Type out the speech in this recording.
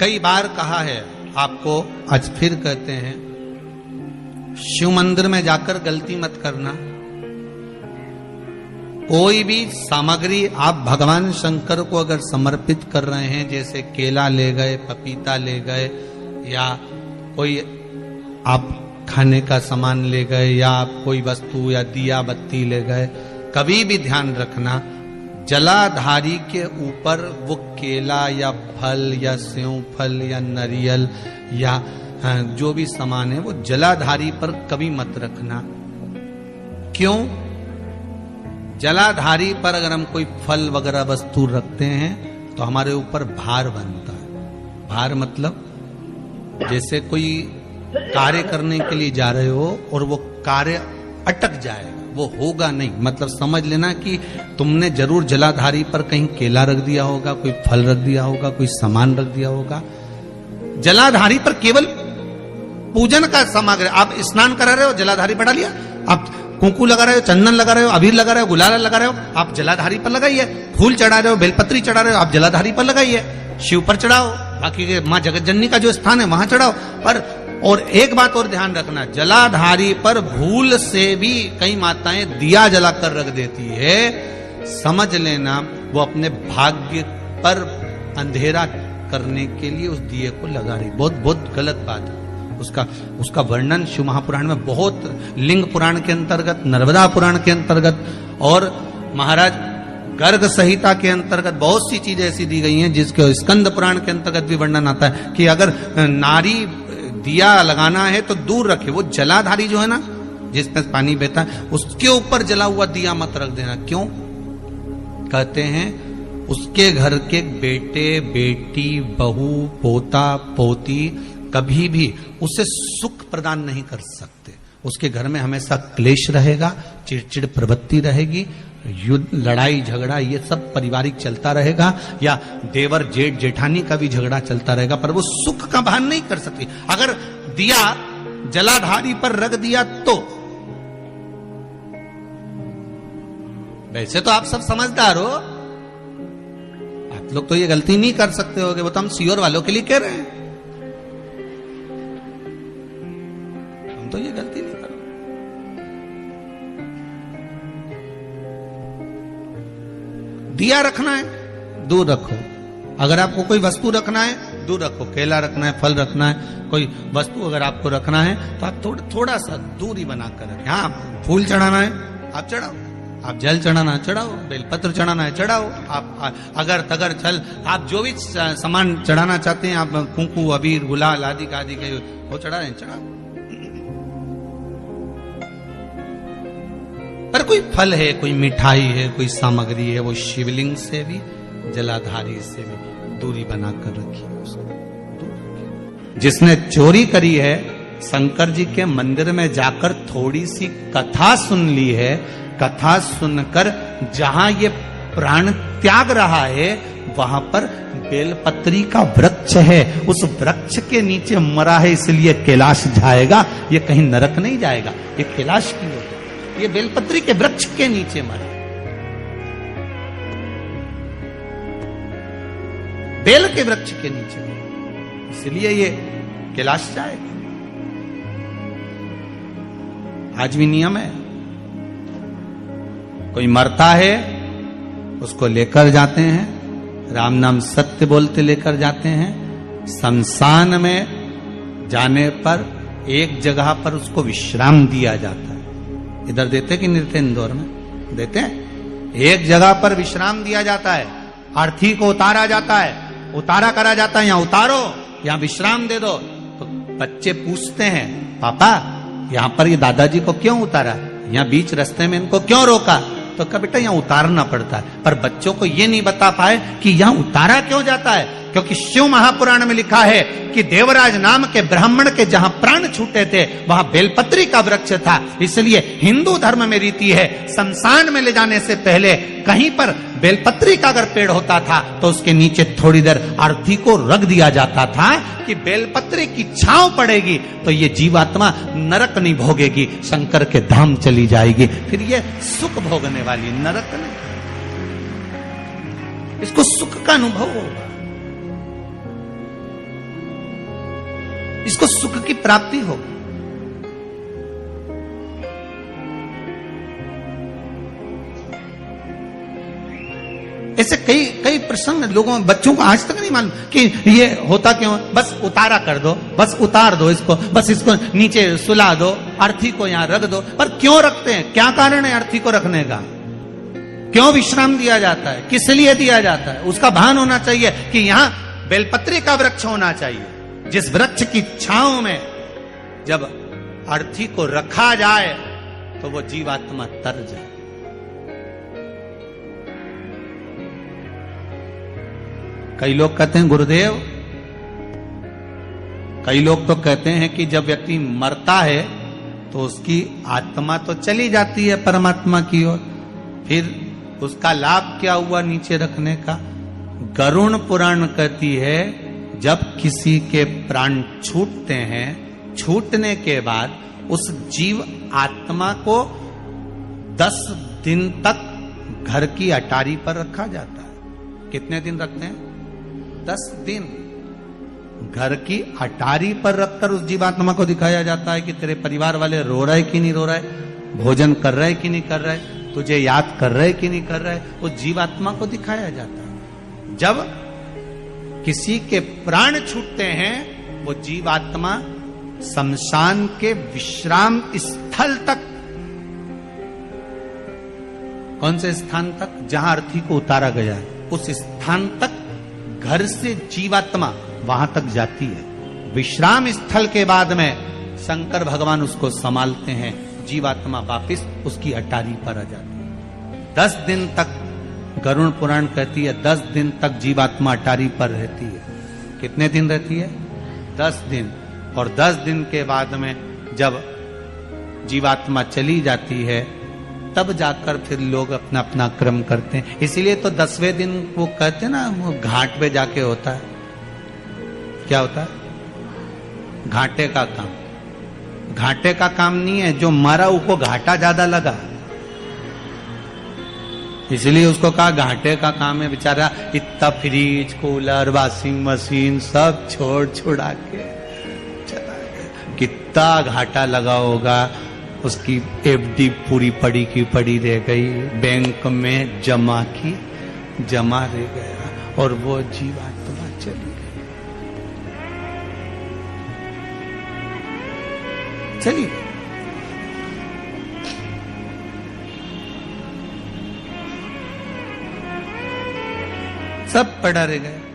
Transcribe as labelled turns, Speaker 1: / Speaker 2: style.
Speaker 1: कई बार कहा है आपको, आज फिर कहते हैं, शिव मंदिर में जाकर गलती मत करना। कोई भी सामग्री आप भगवान शंकर को अगर समर्पित कर रहे हैं, जैसे केला ले गए, पपीता ले गए, या कोई आप खाने का सामान ले गए, या आप कोई वस्तु या दिया बत्ती ले गए, कभी भी ध्यान रखना जलाधारी के ऊपर वो केला या फल या सेव फल या नारियल या जो भी सामान है वो जलाधारी पर कभी मत रखना। क्यों? जलाधारी पर अगर हम कोई फल वगैरह वस्तु रखते हैं तो हमारे ऊपर भार बनता है। भार मतलब जैसे कोई कार्य करने के लिए जा रहे हो और वो कार्य अटक जाएगा, वो होगा नहीं। मतलब समझ लेना कि तुमने जरूर जलाधारी पर कहीं केला रख दिया होगा, कोई फल रख दिया होगा, कोई सामान रख दिया होगा। जलाधारी पर केवल पूजन का सामग्री, आप स्नान करा रहे हो, जलाधारी पर डालिए। आप कुंकू लगा रहे हो, चंदन लगा रहे हो, अबीर लगा रहे हो, गुलाल लगा रहे हो, आप जलाधारी पर लगाइए। फूल चढ़ा रहे हो, बेलपत्री चढ़ा रहे हो, आप जलाधारी पर लगाइए। शिव पर चढ़ाओ, बाकी के माँ जगत जननी का जो स्थान है वहां चढ़ाओ। पर और एक बात और ध्यान रखना, जलाधारी पर भूल से भी कई माताएं दिया जलाकर रख देती है, समझ लेना वो अपने भाग्य पर अंधेरा करने के लिए उस दिए को लगा रही। बहुत बहुत गलत बात है। उसका वर्णन शिव महापुराण में बहुत, लिंग पुराण के अंतर्गत, नर्मदा पुराण के अंतर्गत और महाराज गर्ग संहिता के अंतर्गत बहुत सी चीजें ऐसी दी गई हैं, जिसके स्कंद पुराण के अंतर्गत भी वर्णन आता है कि अगर नारी दिया लगाना है तो दूर रखे। वो जलाधारी जो है ना, जिसमें पानी बहता है, उसके ऊपर जला हुआ दिया मत रख देना। क्यों? कहते हैं उसके घर के बेटे बेटी बहू पोता पोती कभी भी उसे सुख प्रदान नहीं कर सकते। उसके घर में हमेशा क्लेश रहेगा, चिड़चिड़ प्रवृत्ति रहेगी, युद्ध लड़ाई झगड़ा ये सब पारिवारिक चलता रहेगा, या देवर जेठ जेठानी का भी झगड़ा चलता रहेगा, पर वो सुख का भान नहीं कर सकती। अगर दिया जलाधारी पर रख दिया तो, वैसे तो आप सब समझदार हो, आप लोग तो ये गलती नहीं कर सकते होगे, वो तो हम सियोर वालों के लिए कह रहे हैं। हम तो ये गलती नहीं कर। दिया रखना है दूर रखो। अगर आपको कोई वस्तु रखना है दूर रखो। केला रखना है, फल रखना है, कोई वस्तु अगर आपको रखना है तो आप थोड़ा सा दूरी बनाकर रखें। हाँ, फूल चढ़ाना है आप चढ़ाओ, आप जल चढ़ाना है चढ़ाओ, बेलपत्र चढ़ाना है चढ़ाओ, आप अगर तगर चल आप जो भी सामान चढ़ाना चाहते हैं, आप कुंकू अबीर गुलाल आदि का वो चढ़ा रहे हैं चढ़ाओ। पर कोई फल है, कोई मिठाई है, कोई सामग्री है, वो शिवलिंग से भी जलाधारी से भी दूरी बनाकर रखिए उसको। जिसने चोरी करी है, शंकर जी के मंदिर में जाकर थोड़ी सी कथा सुन ली है, कथा सुनकर जहां ये प्राण त्याग रहा है वहां पर बेलपत्री का वृक्ष है, उस वृक्ष के नीचे मरा है, इसलिए कैलाश जाएगा, ये कहीं नरक नहीं जाएगा। ये कैलाश की ओर, ये बेलपत्री के वृक्ष के नीचे मरा, बेल के वृक्ष के नीचे, इसलिए ये कैलाश जाएगा। आज भी नियम है, कोई मरता है उसको लेकर जाते हैं, राम नाम सत्य बोलते लेकर जाते हैं। शमशान में जाने पर एक जगह पर उसको विश्राम दिया जाता है। इधर देते कि नहीं देते? इंदौर में देते हैं। एक जगह पर विश्राम दिया जाता है, अर्थी को उतारा जाता है, उतारा करा जाता है, यहाँ उतारो, यहाँ विश्राम दे दो। तो बच्चे पूछते हैं, पापा यहाँ पर ये दादाजी को क्यों उतारा, यहाँ बीच रास्ते में इनको क्यों रोका? तो कहा बेटा यहाँ उतारना पड़ता है। पर बच्चों को ये नहीं बता पाए कि यहाँ उतारा क्यों जाता है, क्योंकि शिव महापुराण में लिखा है कि देवराज नाम के ब्राह्मण के जहां प्राण छूटे थे वहां बेलपत्री का वृक्ष था। इसलिए हिंदू धर्म में रीति है, शमशान में ले जाने से पहले कहीं पर बेलपत्री का अगर पेड़ होता था तो उसके नीचे थोड़ी देर आरती को रख दिया जाता था कि बेलपत्री की छांव पड़ेगी तो ये जीवात्मा नरक नहीं भोगेगी, शंकर के धाम चली जाएगी, फिर ये सुख भोगने वाली, नरक नहीं, इसको सुख का अनुभव होगा। इसको सुख की प्राप्ति होगी। ऐसे कई कई प्रसंग लोगों, बच्चों को आज तक नहीं मालूम कि ये होता क्यों। बस उतारा कर दो, बस उतार दो इसको, बस इसको नीचे सुला दो, अर्थी को यहां रख दो। पर क्यों रखते हैं, क्या कारण है अर्थी को रखने का? क्यों विश्राम दिया जाता है, किस लिए दिया जाता है? उसका भान होना चाहिए कि यहां बेलपत्री का वृक्ष होना चाहिए, जिस वृक्ष की छांव में जब अर्थी को रखा जाए तो वो जीवात्मा तर जाए। कई लोग कहते हैं गुरुदेव, कई लोग तो कहते हैं कि जब व्यक्ति मरता है तो उसकी आत्मा तो चली जाती है परमात्मा की ओर, फिर उसका लाभ क्या हुआ नीचे रखने का? गरुड़ पुराण कहती है जब किसी के प्राण छूटते हैं, छूटने के बाद उस जीव आत्मा को 10 दिन तक घर की अटारी पर रखा जाता है। कितने दिन रखते हैं? 10 दिन घर की अटारी पर रखकर उस जीवात्मा को दिखाया जाता है कि तेरे परिवार वाले रो रहे कि नहीं रो रहे, भोजन कर रहे कि नहीं कर रहे, तुझे याद कर रहे कि नहीं कर रहे। उस जीवात्मा को दिखाया जाता है। जब किसी के प्राण छूटते हैं वो जीवात्मा शमशान के विश्राम स्थल तक, कौन से स्थान तक? जहां अर्थी को उतारा गया है, उस स्थान तक घर से जीवात्मा वहां तक जाती है। विश्राम स्थल के बाद में शंकर भगवान उसको संभालते हैं, जीवात्मा वापिस उसकी अटारी पर आ जाती है। 10 दिन तक गरुड़ पुराण कहती है 10 दिन तक जीवात्मा अटारी पर रहती है। कितने दिन रहती है? 10 दिन। और 10 दिन के बाद में जब जीवात्मा चली जाती है तब जाकर फिर लोग अपना अपना क्रम करते हैं। इसीलिए तो 10वें दिन वो कहते हैं ना, वो घाट पे जाके होता है। क्या होता है? घाटे का काम। घाटे का काम नहीं है, जो मरा उसको घाटा ज्यादा लगा, इसलिए उसको कहा घाटे का काम है। बेचारा इतना फ्रिज, कूलर, वॉशिंग मशीन सब छोड़ छुड़ा के चला गया। कितना घाटा लगा होगा, उसकी एफडी पूरी पड़ी की पड़ी रह गई, बैंक में जमा की जमा रह गया और वो जीवात्मा चली गई। चली गई, सब पड़ा रह गया।